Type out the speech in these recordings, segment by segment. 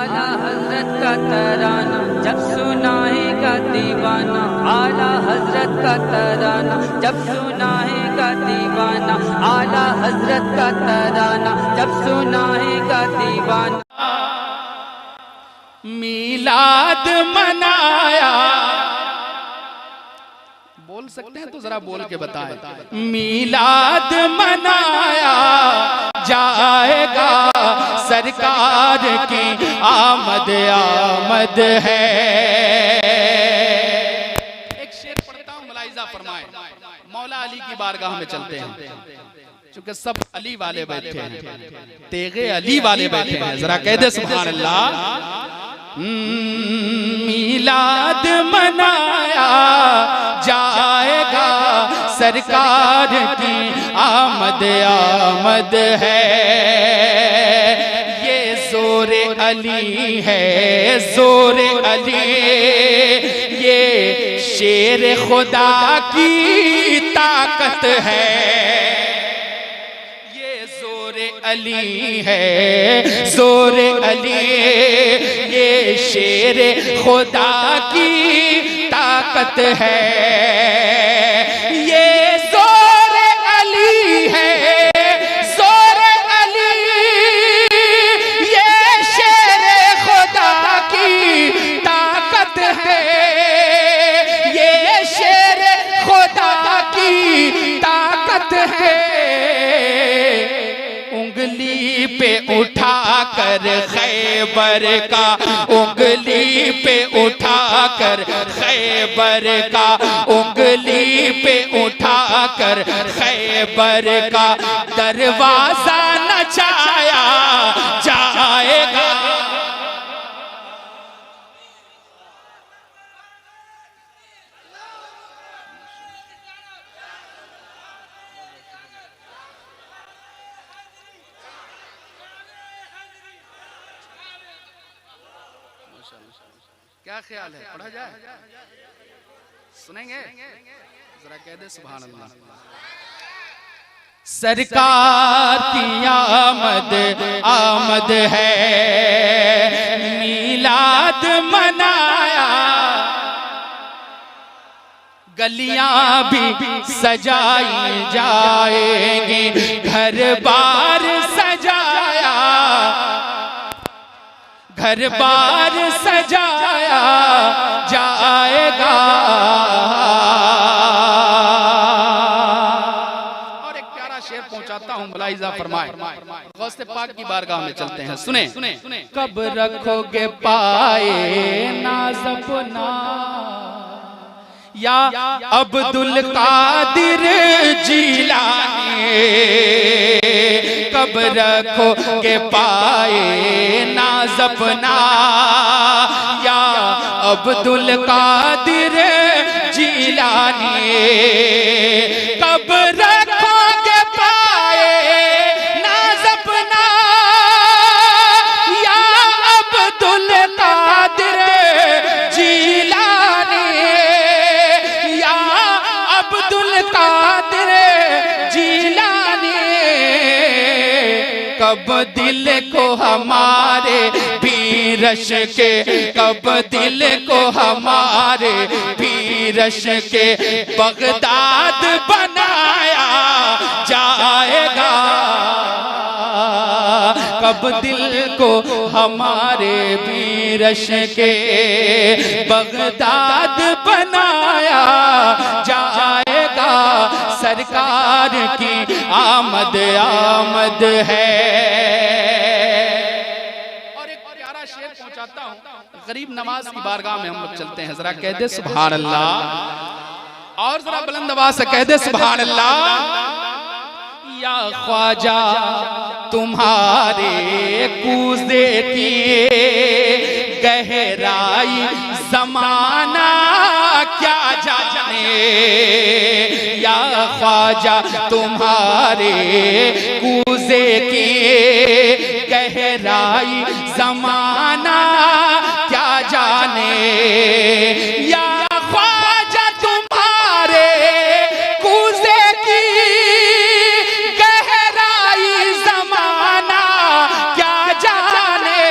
आला हजरत का तराना जब सुनाएगा दीवाना, आला हजरत का तराना जब सुनाएगा दीवाना, आला हजरत का तराना जब सुनाएगा दीवाना। मीलाद मनाया, बोल सकते हैं तो जरा बोल के बताएं। मीलाद मनाया जाएगा, सरकार की आमद आमद है। एक शेर पढ़ता हूं, मुलाहिजा फरमाएं। मौला अली की बारगाह में चलते हैं, चूंकि सब अली वाले बैठे हैं, तेगे अली वाले बैठे हैं, जरा कह दे सुभान अल्लाह। मीलाद मनाया जाएगा, सरकार की आमद आमद है। ये जोरे अली है, जोरे अली, ये शेर खुदा की ताकत है। अली है, जोरे अली, ये शेर खुदा की ताकत है। ये जोरे अली है, जोरे अली, ये शेर खुदा की ताकत है। ये शेर खुदा की ताकत है। उंगली पे उठा कर खैबर का, उंगली पे उठा कर खैबर का, उंगली पे उठा कर खैबर का दरवाजा नचाया जाएगा। क्या ख्याल है, पढ़ा जाए? सुनेंगे? जरा कह दे सुभान अल्लाह। सरकार की आमद आमद है, मीलाद मनाया, गलियां भी सजाई जाएंगी, घर बार सजाया, घर बार सजाया जाएगा। और एक प्यारा शेर पहुंचाता हूं, मुलाहिजा फरमाए। गौसे पाक की बारगाह में चलते हैं, सुने। कब रखोगे पाए नाज़ अपना, या अब्दुल कादिर जीलानी, कब रखोगे पाए नाज़ अपना, या अब्दुल कादिर जीलानी, कब रखोगे पाए नाज़ अपना, या अब्दुल कादिर जीलानी, या अब्दुल कादिर जीलानी, कब दिल को हमारे पीरश के, कब दिल को हमारे पीरश के बगदाद बनाया जाएगा, कब दिल को हमारे पीरश के बगदाद बनाया जाएगा, सरकार की आमद आमद है। और एक प्यारा शेर पहुंचाता हूं, गरीब नवाज की बारगाह में हम लोग चलते हैं, जरा कह दे सुभान अल्लाह, और जरा बुलंद आवाज से कह दे सुभान अल्लाह। या ख्वाजा तुम्हारे कूज़े की गहराई ज़माना क्या जाने, या ख्वाजा तुम्हारे कूज़े की गहराई ज़माना क्या जाने, या ख्वाजा तुम्हारे कूज़े की गहराई ज़माना क्या जाने,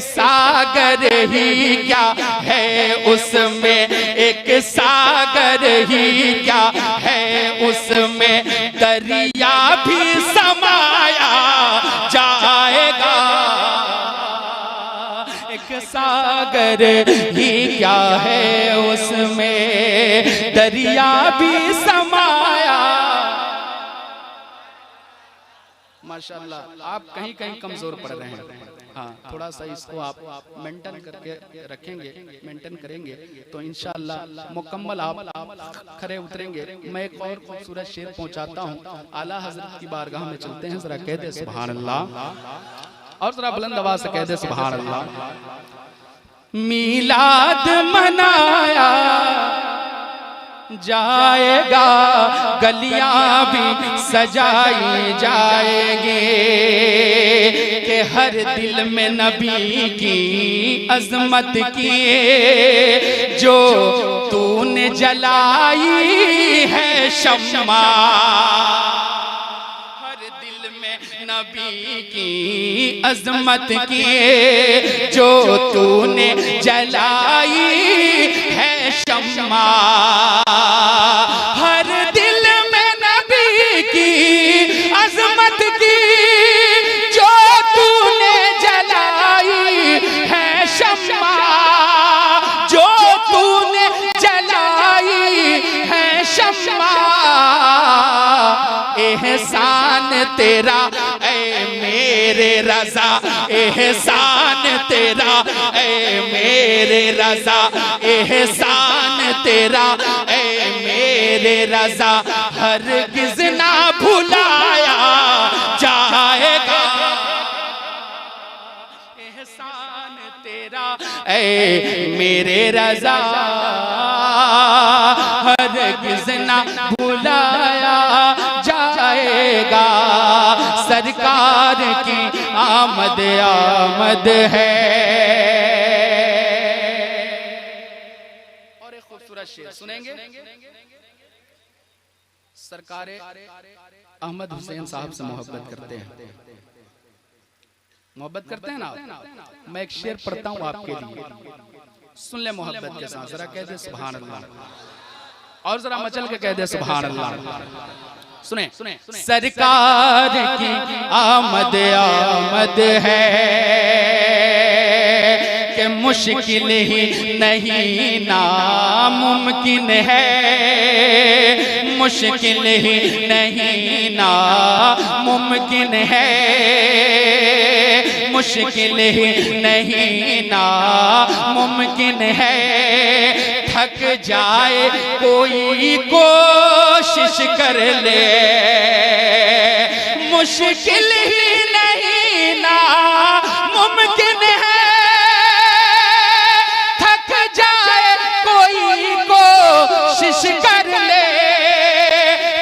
सागर ही क्या है उसमें, एक सागर ही क्या है उसमें, दरिया भी समाया जाएगा। एक सागर ही क्या है उसमें, दरिया भी समाया। माशाअल्लाह, आप कहीं कहीं कमजोर पड़ रहे हैं। हाँ, थोड़ा सा इसको आप मेंटेन करके रखेंगे, मेंटेन करेंगे तो इंशाअल्लाह मुकम्मल आप खरे उतरेंगे। मैं एक और खूबसूरत शेर पहुंचाता हूँ, आला हजरत की बारगाह में चलते हैं, जरा कह दे सुभान अल्लाह, और जरा बुलंद आवाज से कह दे सुभान अल्लाह। मीलाद मनाया जाएगा, गलियां भी सजाई जाएंगे, कि हर दिल में नबी की अजमत की जो तूने जलाई है शम्मा। हर दिल में नबी की अजमत की जो तूने जलाई है शम्मा। हर दिल में नबी की अजमत की जो तूने जलाई है शम्मा, जो तूने जलाई है शम्मा। एहसान तेरा ऐ मेरे रज़ा, एहसान तेरा ऐ मेरे रज़ा, एहसान तेरा ऐ मेरे रज़ा, हरगिज़ ना भुलाया जाएगा। एहसान तेरा ऐ मेरे रज़ा, हरगिज़ ना भुलाया जाएगा। सरकार की आमद आमद है। और एक खूबसूरत शेर सुनेंगे, सरकार अहमद हुसैन साहब से मोहब्बत करते हैं, मोहब्बत करते हैं ना। मैं एक शेर पढ़ता हूँ आपके लिए, सुन ले मोहब्बत के साथ, जरा कह दे सुभान अल्लाह, और जरा मचल के कह दे सुभान अल्लाह। सुने, सरकार की आमद आमद है, कि मुश्किल ही नहीं नामुमकिन है, मुश्किल ही नहीं नामुमकिन है, मुश्किल ही नहीं नामुमकिन है। थक जाए कोई कोशिश कर ले, मुश्किल ही नहीं नामुमकिन है। थक जाए कोई कोशिश कर ले,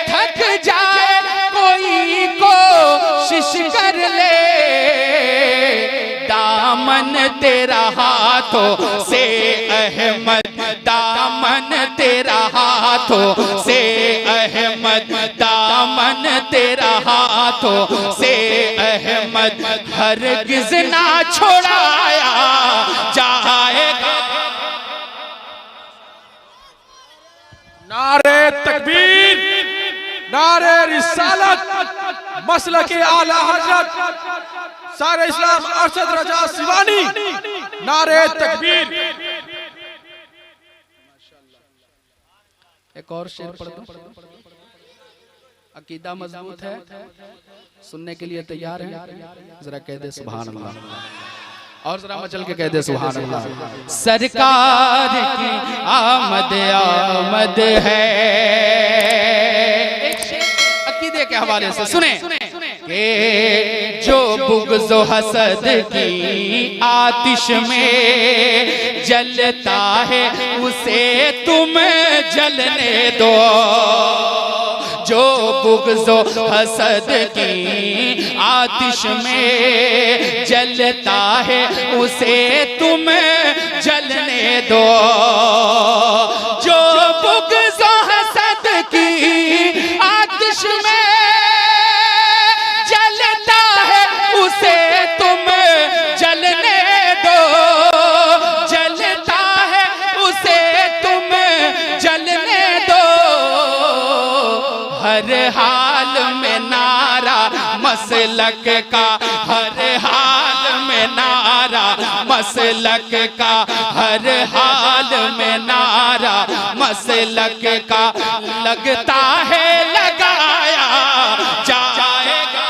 थक जाए कोई कोशिश कर ले। दामन तेरा हाथों से अहमद, दामन तेरा हाथों से अहमद, दामन तेरा हाथों से अहमद, हरगिज़ ना छोड़ाया जाएगा। नारे तकबीर, नारे रिसालत, मसलके आला हजरत सारे इस्लाम अरशद रजा सिवानी, नारे तकबीर। एक और शेर पढ़ दो, अकीदा मजबूत है, सुनने के लिए तैयार है, जरा कह दे सुभान अल्लाह, और जरा मचल के कह दे सुभान अल्लाह। सरकार की आमद आमद है। एक शेर अकीदे के हवाले से सुने, कि जो बुग़्ज़ हसद की आतिश में जलता है उसे तुम जलने दो, जो बुग़्ज़ हसद की आतिश में जलता है उसे तुम जलने दो, जो बुग़्ज़ हसद की आतिश में जलता है उसे तुम जलने दो। हर हाल में नारा मसलक का, हर हाल में नारा मसलक का, हर हाल में नारा मसलक का, लगता है लगाया जाएगा।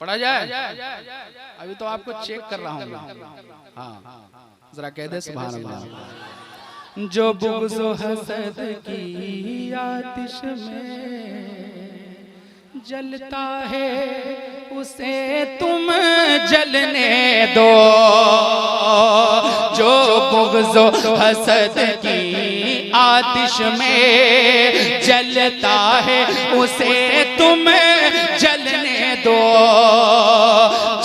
पढ़ा जाए? अभी तो आपको चेक कर रहा हूँ। हाँ जरा कह दे सुभान अल्लाह। जो बुग़्ज़ हसद की आतिश में जलता है उसे तुम जलने दो, जो बुग़्ज़ हसद की आतिश में जलता है उसे तुम जलने दो,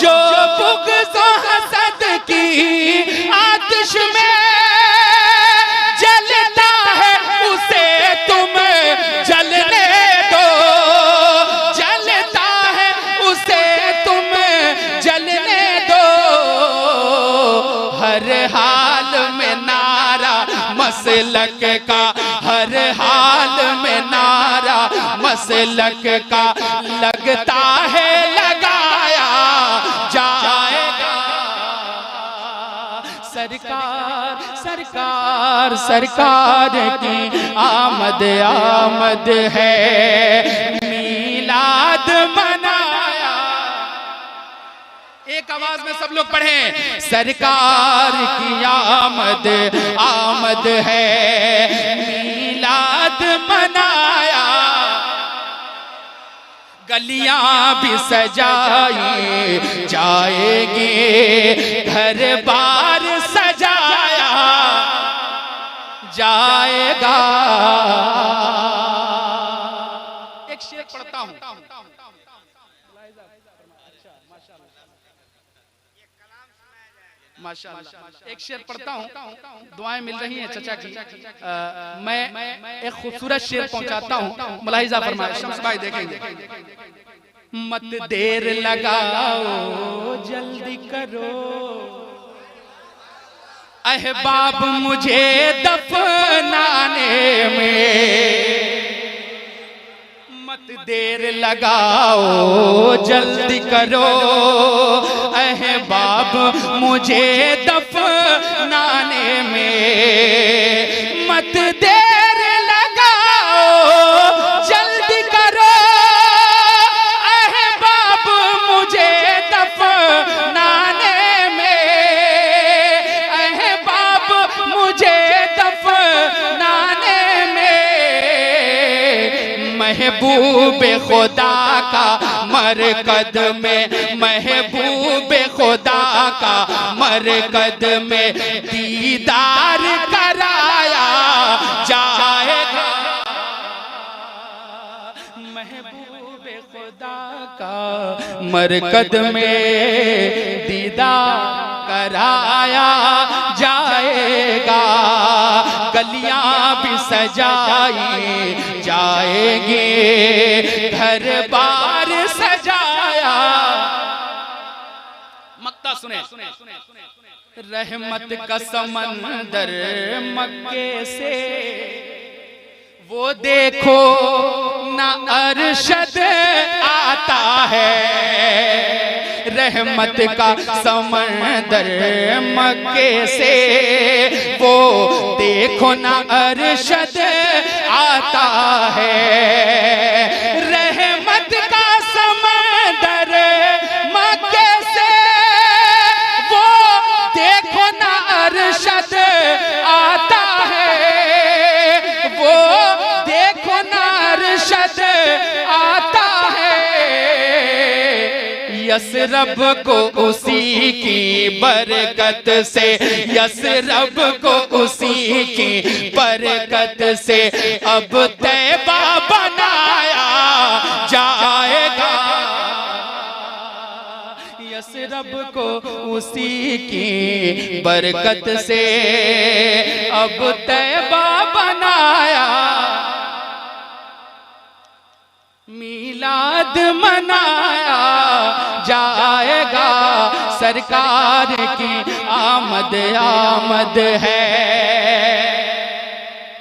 जो बुग़्ज़ हसद की आतिश में जलता है उसे तुम जलने दो, जलता है उसे तुम जलने दो, हर हाल में नारा मसलक का, हर हाल में नारा मसलक का, लगता है लगाया जाएगा। सरकार सरकार सरकार की आमद आमद है, मीलाद मनाया। एक आवाज में सब लोग पढ़ें, सरकार की आमद आमद है, मीलाद मनाया। गलियां भी सजाई जाएगी, घर बार सजाया जाएगा। एक शेर पढ़ता हूं, माशाअल्लाह, एक शेर पढ़ता हूँ, दुआएं मिल रही हैं चचा की। मैं एक खूबसूरत शेर पहुंचाता हूँ, मुलाहिजा फरमाएं। शम्स भाई देखेंगे। मत देर लगाओ जल्दी करो अहबाब मुझे दफनाने में, मत देर लगाओ जल्दी करो अहबाब मुझे दफनाने में, मत देर लगाओ जल्दी करो अहबाब मुझे दफनाने में, अहबाब मुझे दफनाने में। महबूब खुदा का मरकद में, महबूब खुदा का मरकद में दीदार कराया जाएगा। महबूब खुदा का मरकद में दीदार कराया जाएगा। गलियां भी सजाई जाएंगे, घर बार सजाया। मक्ता सुने, रहमत का समंदर मक्के से वो देखो ना अरशद आता है, रहमत का समंदर मक्के से वो देखो ना अरशद आता है, रहमत का समंदर मक्के से वो देखो ना अरशद आता है, वो देखो ना अरशद आता है। यसरब को उसी की बरकत से, यसरब को उसी की बरकत से अब तैबा बनाया जाएगा। रब को उसी की बरकत से अब तैबा बनाया, मीलाद मनाया जाएगा, सरकार की आमद आमद है।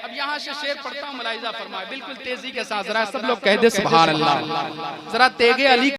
अब यहाँ से शेर पढ़ता हूँ, मुलाहिजा फरमाए बिल्कुल तेजी के साथ, जरा सब लोग कह दे सुभान अल्लाह, जरा तेगे अली